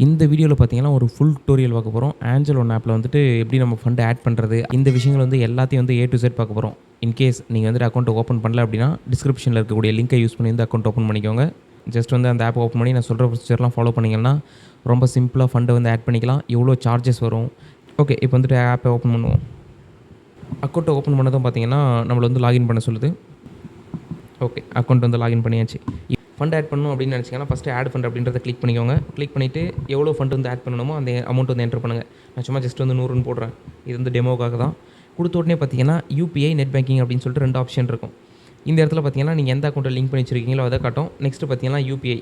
இந்த வீடியோவில் பார்த்தீங்கன்னா ஒரு ஃபுல் டுட்டோரியல் பார்க்க போகிறோம். ஆஞ்சல் ஒன் ஆப்பில் வந்துட்டு எப்படி நம்ம ஃபண்ட் ஆட் பண்ணுறது, இந்த விஷயங்கள் வந்து எல்லாத்தையும் வந்து ஏ டு Z பார்க்க போகிறோம். இன்கேஸ் நீங்கள் வந்துட்டு அக்கௌண்ட் ஓப்பன் பண்ணல அப்படின்னா டிஸ்கிரிப்ஷனில் இருக்கக்கூடிய லிங்கை யூஸ் பண்ணி வந்து அக்கௌண்ட் ஓப்பன் பண்ணிக்கோங்க. ஜஸ்ட் வந்து அந்த ஆப் ஓப்பன் பண்ணி நான் சொல்கிற ப்ரொசீஜர்லாம் ஃபாலோ பண்ணிங்கன்னா ரொம்ப சிம்பிளாக ஃபண்டை வந்து ஆட் பண்ணிக்கலாம். எவ்வளோ சார்ஜஸ் வரும். ஓகே, இப்போ வந்துட்டு ஆப்பை ஓப்பன் பண்ணுவோம். அக்கௌண்ட்டை ஓப்பன் பண்ணதும் பார்த்தீங்கன்னா நம்மளை வந்து லாகின் பண்ண சொல்லுது. ஓகே, அக்கௌண்ட் வந்து லாகின் பண்ணியாச்சு. ஃபண்ட் ஆட் பண்ணணும் அப்படின்னு நினச்சிங்கன்னா ஃபஸ்ட்டு ஆட் ஃபண்ட் அப்படின்றத கிளிக் பண்ணிக்கோங்க. கிளிக் பண்ணிவிட்டு எவ்வளோ ஃபண்ட் வந்து ஆட் பண்ணணுமோ அந்த அமௌண்ட் வந்து என்ட்ரு பண்ணுங்கள். நான் சும்மா ஜஸ்ட் வந்து 100ன்னு போடுறேன். இது வந்து டெமோக்காக தான். கொடுத்த உடனே பார்த்தீங்கன்னா யூபிஐ, நெட் பேங்கிங் அப்படின்னு சொல்லிட்டு 2 ஆப்ஷன் இருக்கும். இந்த இடத்துல பார்த்தீங்கன்னா நீங்கள் எந்த அக்கௌண்ட்டை லிங்க் பண்ணி வச்சிருக்கீங்களோ அதை காட்டும். நெக்ஸ்ட்டு பார்த்தீங்கன்னா யூபிஐ,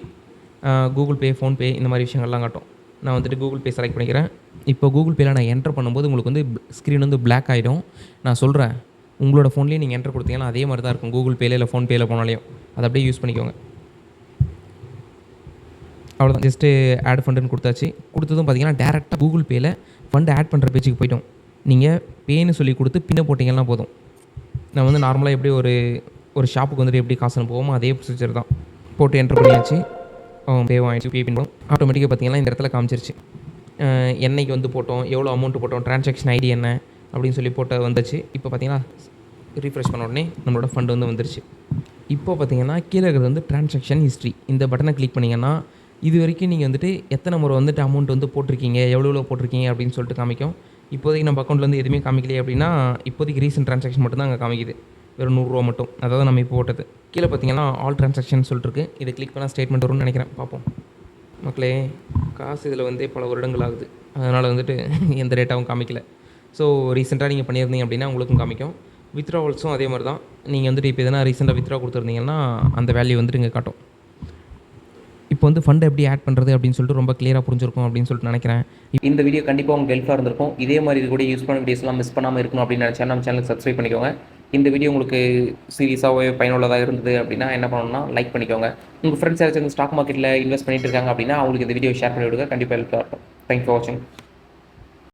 கூகுள் பே, ஃபோன்பே இந்த மாதிரி விஷயங்கள்லாம் காட்டும். நான் வந்துட்டு கூகுள் பே செலக்ட் பண்ணிக்கிறேன். இப்போ கூகுள் பேயில் நான் என்ட்ரு பண்ணும்போது உங்களுக்கு வந்து ஸ்க்ரீன் வந்து பிளாக் ஆகிடும். நான் சொல்கிறேன், உங்களோட ஃபோன்லேயே நீங்கள் என்ட்ரு கொடுத்தீங்கன்னா அதே மாதிரி தான் இருக்கும். கூகுள் பேயில் இல்லை ஃபோன்பேயில் போனாலையும் அதை அப்படியே யூஸ் பண்ணிக்கோங்க. அவ்வளோதான், ஜஸ்ட்டு ஆட் ஃபண்டுன்னு கொடுத்தாச்சு. கொடுத்ததும் பார்த்தீங்கன்னா டேரெக்டாக கூகுள் பேயில் ஃபண்டு ஆட் பண்ணுற பேஜுக்கு போய்ட்டோம். நீங்கள் பேன்னு சொல்லி கொடுத்து பின்ன போட்டிங்கன்னா போதும். நான் வந்து நார்மலாக எப்படி ஒரு ஷாப்புக்கு வந்துட்டு எப்படி காசு அனுப்புவோமோ அதே ப்ரொசீஜர் தான். போட்டு என்ட்ரு பண்ணியாச்சு. பே வாங்கிட்டு பே பண்ணுவோம். ஆட்டோமேட்டிக்காக பார்த்தீங்கன்னா இந்த இடத்துல காமிச்சிருச்சு. என்னைக்கு வந்து போட்டோம், எவ்வளோ அமௌண்ட் போட்டோம், ட்ரான்சாக்ஷன் ஐடி என்ன அப்படின்னு சொல்லி போட்டு வந்துச்சு. இப்போ பார்த்தீங்கன்னா ரீஃப்ரெஷ் பண்ண உடனே நம்மளோட ஃபண்டு வந்து வந்துருச்சு. இப்போ பார்த்தீங்கன்னா கீழே இருக்கிறது வந்து ட்ரான்சாக்ஷன் ஹிஸ்ட்ரி. இந்த பட்டனை கிளிக் பண்ணிங்கன்னா இது வரைக்கும் நீங்கள் வந்துட்டு எத்தனை முறை வந்துட்டு அமௌண்ட் வந்து போட்டிருக்கீங்க, எவ்வளோ போட்டிருக்கீங்க அப்படின்னு சொல்லிட்டு காமிக்கும். இப்போதைக்கு நம்ம அக்கௌண்ட்டில் வந்து எதுவுமே காமிக்கலையே அப்படின்னா இப்போதைக்கு ரீசெண்ட் ட்ரான்சாக்ஷன் மட்டும் தான் அங்கே காமிக்குது. வெறும் ₹100 மட்டும். அதாவது நம்ம இப்போ போட்டது. கீழே பார்த்தீங்கன்னா ஆல் ட்ரான்சாக்ஷன் சொல்லிட்டுருக்கு. இதை கிளிக் பண்ணால் ஸ்டேட்மெண்ட் வரும்னு நினைக்கிறேன். பார்ப்போம் மக்களே. காசு இதில் வந்து பல வருடங்கள் ஆகுது. அதனால் வந்துட்டு எந்த டேட்டாவும் காமிக்கல. ஸோ ரீசெண்டாக நீங்கள் பண்ணியிருந்தீங்க அப்படின்னா உங்களுக்கும் காமிக்கும். வித்ட்ராவல்ஸும் அதே மாதிரி தான். நீங்கள் வந்துட்டு இப்போ எதனா ரீசெண்டாக வித்ட்ரா கொடுத்துருந்தீங்கன்னா அந்த வேல்யூ வந்துட்டு இங்கே காட்டும். இப்போ வந்து ஃபண்ட் எப்படி ஆட் பண்ணுறது அப்படின்னு சொல்லிட்டு ரொம்ப கிளியராக புரிஞ்சிருக்கும் அப்படின்னு சொல்லிட்டு நினைக்கிறேன். இந்த வீடியோ கண்டிப்பாக உங்களுக்கு ஹெல்ப்ஃபாக இருந்திருக்கும். இதே மாதிரி இது கூட யூஸ்ஃபுல்லான வீடியோஸ்லாம் மிஸ் பண்ணாமல் இருக்கணும் அப்படின்னு நினச்சா நம்ம சேனலுக்கு சப்ஸ்கிரைப் பண்ணிக்கோங்க. இந்த வீடியோ உங்களுக்கு சீரியஸாகவே பயனுள்ளதாக இருந்தது அப்படின்னா என்ன பண்ணணும்னா லைக் பண்ணிக்கோங்க. உங்கள் ஃப்ரெண்ட்ஸ் யாராச்சும் ஸ்டாக் மார்க்கெட்டில் இன்வெஸ்ட் பண்ணிட்டு இருக்காங்க அப்படின்னா அவங்களுக்கு இந்த வீடியோ ஷேர் பண்ணி விடுங்க. கண்டிப்பாக ஹெல்ப்ஃபுல்லாக இருக்கும். தேங்க்ஸ் ஃபார் வாட்சிங்.